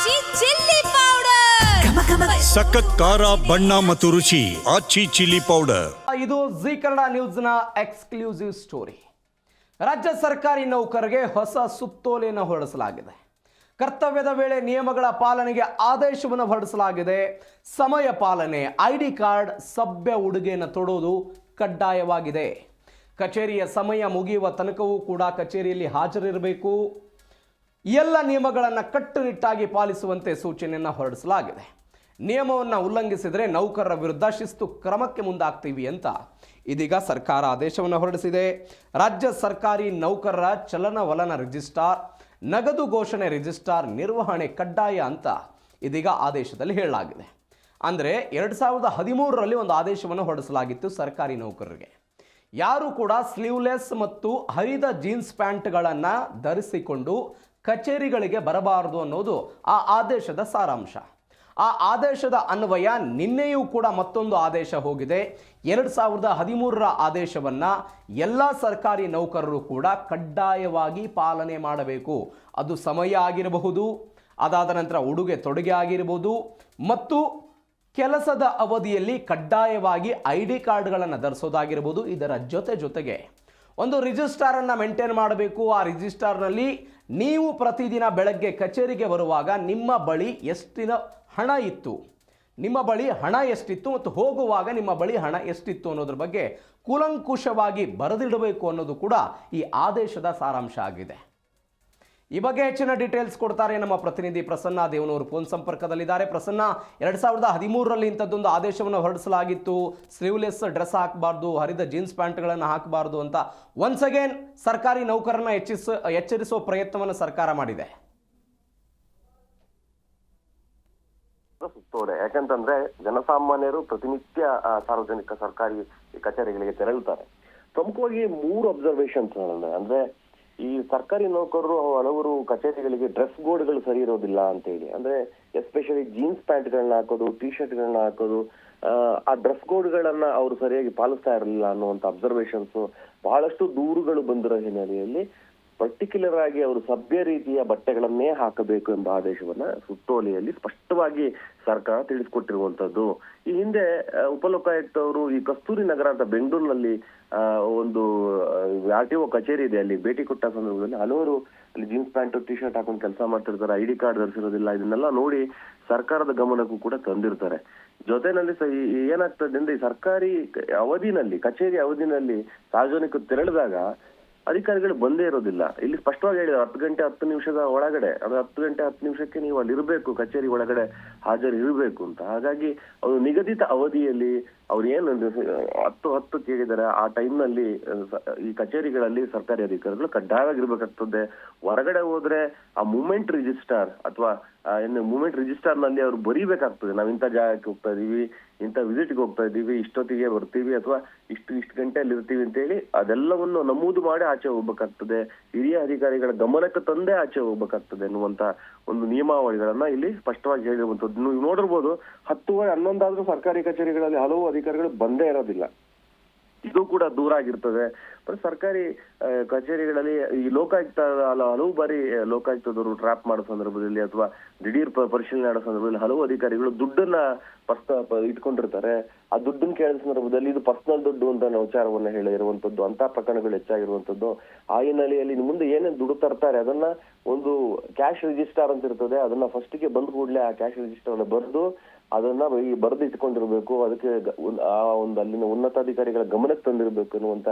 ಆಚಿ chilli powder ಸಖತ್ ಖಾರ ಬಣ್ಣ ಮತ್ತು ರುಚಿ ಆಚಿ ಚಿಲ್ಲಿ ಪೌಡರ್. ಇದು ಜಿ ಕನ್ನಡ ನ್ಯೂಸ್ನ ಎಕ್ಸ್ಕ್ಲೂಸಿವ್ ಸ್ಟೋರಿ. ರಾಜ್ಯ ಸರ್ಕಾರಿ ನೌಕರರಿಗೆ ಹೊಸ ಸುತ್ತೋಲೆಯನ್ನು ಹೊರಡಿಸಲಾಗಿದೆ. ಕರ್ತವ್ಯದ ವೇಳೆ ನಿಯಮಗಳ ಪಾಲನೆಗೆ ಆದೇಶವನ್ನು ಹೊರಡಿಸಲಾಗಿದೆ. ಸಮಯ ಪಾಲನೆ, ID ಕಾರ್ಡ್, ಸಭ್ಯ ಉಡುಗೆಯನ್ನು ತೊಡೋದು ಕಡ್ಡಾಯವಾಗಿದೆ. ಕಚೇರಿಯ ಸಮಯ ಮುಗಿಯುವ ತನಕವೂ ಕೂಡ ಕಚೇರಿಯಲ್ಲಿ ಹಾಜರಿರಬೇಕು. ಎಲ್ಲ ನಿಯಮಗಳನ್ನು ಕಟ್ಟುನಿಟ್ಟಾಗಿ ಪಾಲಿಸುವಂತೆ ಸೂಚನೆಯನ್ನು ಹೊರಡಿಸಲಾಗಿದೆ. ನಿಯಮವನ್ನು ಉಲ್ಲಂಘಿಸಿದರೆ ನೌಕರರ ವಿರುದ್ಧ ಶಿಸ್ತು ಕ್ರಮಕ್ಕೆ ಮುಂದಾಗ್ತೀವಿ ಅಂತ ಇದೀಗ ಸರ್ಕಾರ ಆದೇಶವನ್ನು ಹೊರಡಿಸಿದೆ. ರಾಜ್ಯ ಸರ್ಕಾರಿ ನೌಕರರ ಚಲನವಲನ ರಿಜಿಸ್ಟ್ರಾರ್, ನಗದು ಘೋಷಣೆ ರಿಜಿಸ್ಟ್ರಾರ್ ನಿರ್ವಹಣೆ ಕಡ್ಡಾಯ ಅಂತ ಇದೀಗ ಆದೇಶದಲ್ಲಿ ಹೇಳಲಾಗಿದೆ. ಅಂದರೆ 2013ರಲ್ಲಿ ಒಂದು ಆದೇಶವನ್ನು ಹೊರಡಿಸಲಾಗಿತ್ತು ಸರ್ಕಾರಿ ನೌಕರರಿಗೆ. ಯಾರು ಕೂಡ ಸ್ಲೀವ್ಲೆಸ್ ಮತ್ತು ಹರಿದ ಜೀನ್ಸ್ ಪ್ಯಾಂಟ್ಗಳನ್ನು ಧರಿಸಿಕೊಂಡು ಕಚೇರಿಗಳಿಗೆ ಬರಬಾರದು ಅನ್ನೋದು ಆ ಆದೇಶದ ಸಾರಾಂಶ. ಆ ಆದೇಶದ ಅನ್ವಯ ನಿನ್ನೆಯೂ ಕೂಡ ಮತ್ತೊಂದು ಆದೇಶ ಹೋಗಿದೆ. 2013ರ ಆದೇಶವನ್ನು ಎಲ್ಲ ಸರ್ಕಾರಿ ನೌಕರರು ಕೂಡ ಕಡ್ಡಾಯವಾಗಿ ಪಾಲನೆ ಮಾಡಬೇಕು. ಅದು ಸಮಯ ಆಗಿರಬಹುದು, ಅದಾದ ನಂತರ ಉಡುಗೆ ತೊಡುಗೆ ಆಗಿರಬಹುದು, ಮತ್ತು ಕೆಲಸದ ಅವಧಿಯಲ್ಲಿ ಕಡ್ಡಾಯವಾಗಿ ID ಕಾರ್ಡ್ಗಳನ್ನು ಧರಿಸೋದಾಗಿರ್ಬೋದು. ಇದರ ಜೊತೆಗೆ ಒಂದು ರಿಜಿಸ್ಟ್ರಾರನ್ನು ಮೇಂಟೈನ್ ಮಾಡಬೇಕು. ಆ ರಿಜಿಸ್ಟ್ರಾರ್ನಲ್ಲಿ ನೀವು ಪ್ರತಿದಿನ ಬೆಳಗ್ಗೆ ಕಚೇರಿಗೆ ಬರುವಾಗ ನಿಮ್ಮ ಬಳಿ ಎಷ್ಟಿನ ಹಣ ಇತ್ತು, ನಿಮ್ಮ ಬಳಿ ಹಣ ಎಷ್ಟಿತ್ತು ಮತ್ತು ಹೋಗುವಾಗ ನಿಮ್ಮ ಬಳಿ ಹಣ ಎಷ್ಟಿತ್ತು ಅನ್ನೋದ್ರ ಬಗ್ಗೆ ಕೂಲಂಕುಷವಾಗಿ ಬರೆದಿಡಬೇಕು ಅನ್ನೋದು ಕೂಡ ಈ ಆದೇಶದ ಸಾರಾಂಶ ಆಗಿದೆ. ಈ ಬಗ್ಗೆ ಹೆಚ್ಚಿನ ಡೀಟೇಲ್ಸ್ ಕೊಡ್ತಾರೆ ನಮ್ಮ ಪ್ರತಿನಿಧಿ ಪ್ರಸನ್ನ ದೇವನೂರು ಫೋನ್ ಸಂಪರ್ಕದಲ್ಲಿದ್ದಾರೆ. ಪ್ರಸನ್ನ, 2013ರಲ್ಲಿ ಇಂಥದ್ದೊಂದು ಆದೇಶವನ್ನು ಹೊರಡಿಸಲಾಗಿತ್ತು. ಸ್ಲೀವ್ಲೆಸ್ ಡ್ರೆಸ್ ಹಾಕಬಾರ್ದು, ಹರಿದ ಜೀನ್ಸ್ ಪ್ಯಾಂಟ್ಗಳನ್ನು ಹಾಕಬಾರ್ದು ಅಂತ ಒನ್ಸ್ ಅಗೇನ್ ಸರ್ಕಾರಿ ನೌಕರರನ್ನ ಎಚ್ಚರಿಸುವ ಪ್ರಯತ್ನವನ್ನು ಸರ್ಕಾರ ಮಾಡಿದೆ. ಸುತ್ತೋಲೆ ಯಾಕಂತಂದ್ರೆ ಜನಸಾಮಾನ್ಯರು ಪ್ರತಿನಿತ್ಯ ಸಾರ್ವಜನಿಕ ಸರ್ಕಾರಿ ಕಚೇರಿಗಳಿಗೆ ತೆರಳುತ್ತಾರೆ. ಪ್ರಮುಖವಾಗಿ 3 ಅಬ್ಸರ್ವೇಷನ್ಸ್ ಅಂದ್ರೆ ಈ ಸರ್ಕಾರಿ ನೌಕರರು ಹಲವರು ಕಚೇರಿಗಳಿಗೆ ಡ್ರೆಸ್ ಕೋಡ್ಗಳು ಸರಿ ಇರೋದಿಲ್ಲ ಅಂತ ಹೇಳಿ, ಅಂದ್ರೆ ಎಸ್ಪೆಷಲಿ ಜೀನ್ಸ್ ಪ್ಯಾಂಟ್ ಗಳನ್ನ ಹಾಕೋದು, ಟಿ ಶರ್ಟ್ ಗಳನ್ನ ಹಾಕೋದು, ಆ ಡ್ರೆಸ್ ಕೋಡ್ಗಳನ್ನ ಅವರು ಸರಿಯಾಗಿ ಪಾಲಿಸ್ತಾ ಇರಲಿಲ್ಲ ಅನ್ನುವಂತ ಅಬ್ಸರ್ವೇಷನ್ಸ್ ಬಹಳಷ್ಟು ದೂರುಗಳು ಬಂದಿರೋ ಹಿನ್ನೆಲೆಯಲ್ಲಿ ಪರ್ಟಿಕ್ಯುಲರ್ ಆಗಿ ಅವರು ಸಭ್ಯ ರೀತಿಯ ಬಟ್ಟೆಗಳನ್ನೇ ಹಾಕಬೇಕು ಎಂಬ ಆದೇಶವನ್ನ ಸುತ್ತೋಲೆಯಲ್ಲಿ ಸ್ಪಷ್ಟವಾಗಿ ಸರ್ಕಾರ ತಿಳಿಸಿಕೊಟ್ಟಿರುವಂತದ್ದು. ಈ ಹಿಂದೆ ಉಪಲೋಕಾಯುಕ್ತ ಅವರು ಈ ಕಸ್ತೂರಿ ನಗರ ಅಂತ ಬೆಂಗಳೂರಿನಲ್ಲಿ ಒಂದು RTO ಕಚೇರಿ ಇದೆ, ಅಲ್ಲಿ ಭೇಟಿ ಕೊಟ್ಟ ಸಂದರ್ಭದಲ್ಲಿ ಹಲವರು ಅಲ್ಲಿ ಜೀನ್ಸ್ ಪ್ಯಾಂಟ್ ಟಿ ಶರ್ಟ್ ಹಾಕೊಂಡು ಕೆಲಸ ಮಾಡ್ತಿರ್ತಾರೆ, ID ಕಾರ್ಡ್ ಧರಿಸಿರೋದಿಲ್ಲ. ಇದನ್ನೆಲ್ಲ ನೋಡಿ ಸರ್ಕಾರದ ಗಮನಕ್ಕೂ ಕೂಡ ತಂದಿರ್ತಾರೆ. ಜೊತೆನಲ್ಲಿ ಏನಾಗ್ತದೆ ಅಂದ್ರೆ ಈ ಸರ್ಕಾರಿ ಅವಧಿನಲ್ಲಿ, ಕಚೇರಿ ಅವಧಿನಲ್ಲಿ ಸಾರ್ವಜನಿಕರು ತೆರಳಿದಾಗ ಅಧಿಕಾರಿಗಳು ಬಂದೇ ಇರೋದಿಲ್ಲ. ಇಲ್ಲಿ ಸ್ಪಷ್ಟವಾಗಿ ಹೇಳಿದ್ರು 10 ಗಂಟೆ 10 ನಿಮಿಷದ ಒಳಗಡೆ, ಅಂದ್ರೆ 10 ಗಂಟೆ 10 ನಿಮಿಷಕ್ಕೆ ನೀವು ಅಲ್ಲಿ ಇರಬೇಕು, ಕಚೇರಿ ಒಳಗಡೆ ಹಾಜರಿರಬೇಕು ಅಂತ. ಹಾಗಾಗಿ ಅವರು ನಿಗದಿತ ಅವಧಿಯಲ್ಲಿ ಅವ್ರು ಏನು 10 ಕೇಳಿದ್ದಾರೆ ಆ ಟೈಮ್ನಲ್ಲಿ ಈ ಕಚೇರಿಗಳಲ್ಲಿ ಸರ್ಕಾರಿ ಅಧಿಕಾರಿಗಳು ಕಡ್ಡಾಯವಾಗಿರ್ಬೇಕಾಗ್ತದೆ. ಹೊರಗಡೆ ಹೋದ್ರೆ ಆ ಮೂವ್ಮೆಂಟ್ ರಿಜಿಸ್ಟ್ರಾರ್ ಅಥವಾ ಮೂವ್ಮೆಂಟ್ ರಿಜಿಸ್ಟರ್ ನಲ್ಲಿ ಅವ್ರು ಬರೀಬೇಕಾಗ್ತದೆ, ನಾವ್ ಇಂಥ ಜಾಗಕ್ಕೆ ಹೋಗ್ತಾ ಇದೀವಿ, ಇಂಥ ವಿಸಿಟ್ಗೆ ಹೋಗ್ತಾ ಇದೀವಿ, ಇಷ್ಟೊತ್ತಿಗೆ ಬರ್ತೀವಿ ಅಥವಾ ಇಷ್ಟು ಗಂಟೆಯಲ್ಲಿ ಇರ್ತೀವಿ ಅಂತ ಹೇಳಿ ಅದೆಲ್ಲವನ್ನು ನಮೂದು ಮಾಡಿ ಆಚೆ ಹೋಗ್ಬೇಕಾಗ್ತದೆ. ಹಿರಿಯ ಅಧಿಕಾರಿಗಳ ಗಮನಕ್ಕೆ ತಂದೆ ಆಚೆ ಹೋಗ್ಬೇಕಾಗ್ತದೆ ಎನ್ನುವಂತ ಒಂದು ನಿಯಮಾವಳಿಗಳನ್ನ ಇಲ್ಲಿ ಸ್ಪಷ್ಟವಾಗಿ ಹೇಳಿರುವಂತದ್ದು. ನೀವು ನೋಡಿರ್ಬೋದು 10-11 ಆದ್ರೂ ಸರ್ಕಾರಿ ಕಚೇರಿಗಳಲ್ಲಿ ಹಲವು ಅಧಿಕಾರಿಗಳು ಬಂದೇ ಇರೋದಿಲ್ಲ. ಇದು ಕೂಡ ದೂರ ಆಗಿರ್ತದೆ. ಸರ್ಕಾರಿ ಕಚೇರಿಗಳಲ್ಲಿ ಈ ಲೋಕಾಯುಕ್ತ ಹಲವು ಬಾರಿ ಲೋಕಾಯುಕ್ತದವರು ಟ್ರಾಪ್ ಮಾಡೋ ಸಂದರ್ಭದಲ್ಲಿ ಅಥವಾ ದಿಢೀರ್ ಪರಿಶೀಲನೆ ಮಾಡೋ ಸಂದರ್ಭದಲ್ಲಿ ಹಲವು ಅಧಿಕಾರಿಗಳು ದುಡ್ಡನ್ನ ಇಟ್ಕೊಂಡಿರ್ತಾರೆ. ಆ ದುಡ್ಡನ್ನ ಕೇಳಿದ ಸಂದರ್ಭದಲ್ಲಿ ಇದು ಪರ್ಸನಲ್ ದುಡ್ಡು ಅಂತ ವಿಚಾರವನ್ನ ಹೇಳಿರುವಂತದ್ದು, ಅಂತ ಪ್ರಕರಣಗಳು ಹೆಚ್ಚಾಗಿರುವಂತದ್ದು. ಆ ಹಿನ್ನೆಲೆಯಲ್ಲಿ ಮುಂದೆ ಏನೇನು ದುಡ್ಡು ತರ್ತಾರೆ ಅದನ್ನ ಒಂದು ಕ್ಯಾಶ್ ರಿಜಿಸ್ಟರ್ ಅಂತ ಇರ್ತದೆ, ಅದನ್ನ ಫಸ್ಟ್ಗೆ ಬಂದ್ ಕೂಡಲೇ ಆ ಕ್ಯಾಶ್ ರಿಜಿಸ್ಟರ್ ಬರೆದು ಅದನ್ನ ಬರೆದು ಇಟ್ಕೊಂಡಿರ್ಬೇಕು. ಅದಕ್ಕೆ ಆ ಒಂದು ಅಲ್ಲಿನ ಉನ್ನತಾಧಿಕಾರಿಗಳ ಗಮನಕ್ಕೆ ತಂದಿರಬೇಕು ಅನ್ನುವಂತ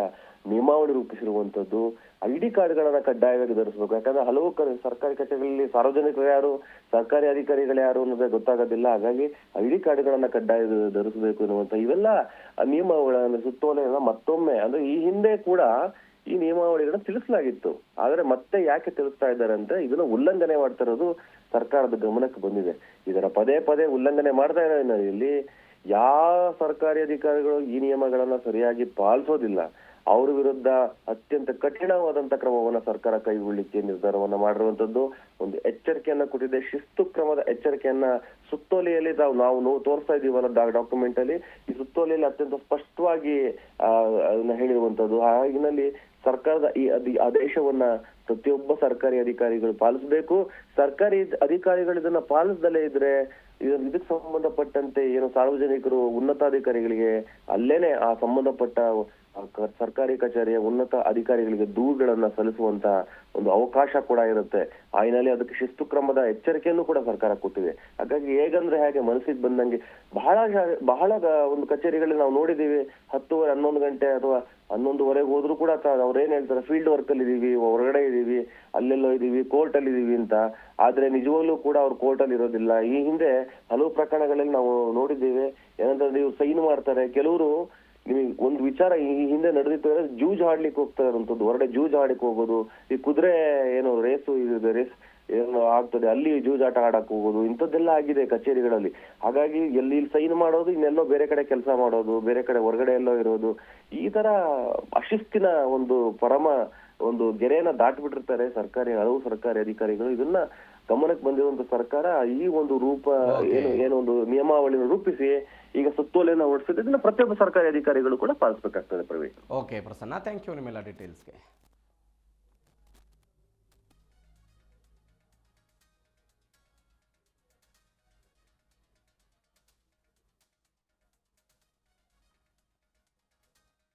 ನಿಯಮಾವಳಿ ರೂಪಿಸಿರುವಂತದ್ದು. ID ಕಾರ್ಡ್ಗಳನ್ನ ಕಡ್ಡಾಯವಾಗಿ ಧರಿಸಬೇಕು. ಯಾಕಂದ್ರೆ ಹಲವು ಸರ್ಕಾರಿ ಕಚೇರಿಗಳಲ್ಲಿ ಸಾರ್ವಜನಿಕರು ಯಾರು, ಸರ್ಕಾರಿ ಅಧಿಕಾರಿಗಳು ಯಾರು ಅನ್ನೋದೇ ಗೊತ್ತಾಗೋದಿಲ್ಲ. ಹಾಗಾಗಿ ID ಕಾರ್ಡ್ಗಳನ್ನ ಕಡ್ಡಾಯ ಧರಿಸಬೇಕು ಅನ್ನುವಂತ ಇವೆಲ್ಲ ನಿಯಮಾವಳಿಗಳನ್ನ ಸುತ್ತೋಲೆಯನ್ನ ಮತ್ತೊಮ್ಮೆ, ಅಂದ್ರೆ ಈ ಹಿಂದೆ ಕೂಡ ಈ ನಿಯಮಾವಳಿಗಳನ್ನ ತಿಳಿಸಲಾಗಿತ್ತು. ಆದ್ರೆ ಮತ್ತೆ ಯಾಕೆ ತಿಳಿಸ್ತಾ ಇದ್ದಾರೆ ಅಂದ್ರೆ ಇದನ್ನ ಉಲ್ಲಂಘನೆ ಮಾಡ್ತಾ ಇರೋದು ಸರ್ಕಾರದ ಗಮನಕ್ಕೆ ಬಂದಿದೆ. ಇದರ ಪದೇ ಉಲ್ಲಂಘನೆ ಮಾಡ್ತಾ ಇರೋ ಇಲ್ಲಿ ಯಾವ ಸರ್ಕಾರಿ ಅಧಿಕಾರಿಗಳು ಈ ನಿಯಮಗಳನ್ನ ಸರಿಯಾಗಿ ಪಾಲಿಸೋದಿಲ್ಲ, ಅವ್ರ ವಿರುದ್ಧ ಅತ್ಯಂತ ಕಠಿಣವಾದಂತ ಕ್ರಮವನ್ನ ಸರ್ಕಾರ ಕೈಗೊಳ್ಳಿಕ್ಕೆ ನಿರ್ಧಾರವನ್ನ ಮಾಡಿರುವಂತದ್ದು. ಒಂದು ಎಚ್ಚರಿಕೆಯನ್ನ ಕೊಟ್ಟಿದೆ, ಶಿಸ್ತು ಕ್ರಮದ ಎಚ್ಚರಿಕೆಯನ್ನ ಸುತ್ತೋಲೆಯಲ್ಲಿ ನಾವು ತೋರಿಸ್ತಾ ಇದೀವಲ್ಲ ಡಾಕ್ಯುಮೆಂಟ್ ಅಲ್ಲಿ, ಈ ಸುತ್ತೋಲೆಯಲ್ಲಿ ಅತ್ಯಂತ ಸ್ಪಷ್ಟವಾಗಿ ಅದನ್ನ ಹೇಳಿರುವಂತದ್ದು. ಹಾಗಿನಲ್ಲಿ ಸರ್ಕಾರದ ಈ ಆದೇಶವನ್ನ ಪ್ರತಿಯೊಬ್ಬ ಸರ್ಕಾರಿ ಅಧಿಕಾರಿಗಳು ಪಾಲಿಸಬೇಕು. ಸರ್ಕಾರಿ ಅಧಿಕಾರಿಗಳು ಇದನ್ನ ಪಾಲಿಸದಲ್ಲೇ ಇದ್ರೆ ಇದಕ್ಕೆ ಸಂಬಂಧಪಟ್ಟಂತೆ ಏನು ಸಾರ್ವಜನಿಕರು ಉನ್ನತಾಧಿಕಾರಿಗಳಿಗೆ ಅಲ್ಲೇನೆ ಆ ಸಂಬಂಧಪಟ್ಟ ಸರ್ಕಾರಿ ಕಚೇರಿಯ ಉನ್ನತ ಅಧಿಕಾರಿಗಳಿಗೆ ದೂರುಗಳನ್ನ ಸಲ್ಲಿಸುವಂತ ಒಂದು ಅವಕಾಶ ಕೂಡ ಇರುತ್ತೆ. ಆ ಹಿನ್ನೆಲೆ ಅದಕ್ಕೆ ಶಿಸ್ತು ಕ್ರಮದ ಎಚ್ಚರಿಕೆಯನ್ನು ಕೂಡ ಸರ್ಕಾರ ಕೊಟ್ಟಿದೆ. ಹಾಗಾಗಿ ಹೇಗಂದ್ರೆ ಹಾಗೆ ಮನಸ್ಸಿಗೆ ಬಂದಂಗೆ ಬಹಳ ಒಂದು ಕಚೇರಿಗಳಲ್ಲಿ ನಾವು ನೋಡಿದೀವಿ 10:30 11 ಗಂಟೆ ಅಥವಾ 11:15 ಹೋದ್ರು ಕೂಡ ಅವ್ರೇನ್ ಹೇಳ್ತಾರೆ, ಫೀಲ್ಡ್ ವರ್ಕ್ ಅಲ್ಲಿ ಇದೀವಿ, ಹೊರಗಡೆ ಇದೀವಿ, ಅಲ್ಲೆಲ್ಲೋ ಇದೀವಿ, ಕೋರ್ಟ್ ಅಲ್ಲಿ ಇದೀವಿ ಅಂತ. ಆದ್ರೆ ನಿಜವಾಗ್ಲೂ ಕೂಡ ಅವ್ರು ಕೋರ್ಟ್ ಅಲ್ಲಿ ಇರೋದಿಲ್ಲ. ಈ ಹಿಂದೆ ಹಲವು ಪ್ರಕರಣಗಳಲ್ಲಿ ನಾವು ನೋಡಿದ್ದೇವೆ. ಏನಂದ್ರೆ ನೀವು ಸೈನ್ ಮಾಡ್ತಾರೆ, ಕೆಲವರು ನಿಮಗೆ ಒಂದು ವಿಚಾರ ಈ ಹಿಂದೆ ನಡೆದಿತ್ತು, ಜೂಜ್ ಆಡ್ಲಿಕ್ಕೆ ಹೋಗ್ತಾರೆ ಅಂತದ್ದು, ಹೊರಗಡೆ ಜೂಜ್ ಆಡಕ್ಕೆ ಹೋಗೋದು, ಈ ಕುದುರೆ ಏನು ರೇಸ್ ಏನು ಆಗ್ತದೆ ಅಲ್ಲಿ ಜೂಜಾಟ ಆಡಕ್ ಹೋಗೋದು, ಇಂಥದ್ದೆಲ್ಲ ಆಗಿದೆ ಕಚೇರಿಗಳಲ್ಲಿ. ಹಾಗಾಗಿ ಎಲ್ಲಿ ಸೈನ್ ಮಾಡೋದು, ಇನ್ನೆಲ್ಲೋ ಬೇರೆ ಕಡೆ ಕೆಲಸ ಮಾಡೋದು, ಬೇರೆ ಕಡೆ ಹೊರಗಡೆ ಎಲ್ಲೋ ಇರೋದು, ಈ ತರ ಅಶಿಸ್ತಿನ ಒಂದು ಗೆರೆಯನ್ನ ದಾಟ್ಬಿಟ್ಟಿರ್ತಾರೆ ಹಲವು ಸರ್ಕಾರಿ ಅಧಿಕಾರಿಗಳು. ಇದನ್ನ ಗಮನಕ್ಕೆ ಬಂದಿರುವಂತ ಸರ್ಕಾರ ಈ ಒಂದು ಏನೊಂದು ನಿಯಮಾವಳಿಯನ್ನು ರೂಪಿಸಿ ಈಗ ಸುತ್ತೋಲೆಯನ್ನು ಹೊರಡಿಸಿದ್ರೆ ಇದನ್ನ ಪ್ರತಿಯೊಬ್ಬ ಸರ್ಕಾರಿ ಅಧಿಕಾರಿಗಳು ಕೂಡ ಪಾಲಿಸಬೇಕಾಗ್ತದೆ. Praveen. Okay Prasanna, thank you ನಿಮ್ಮೆಲ್ಲ ಡೀಟೇಲ್ಸ್ಗೆ.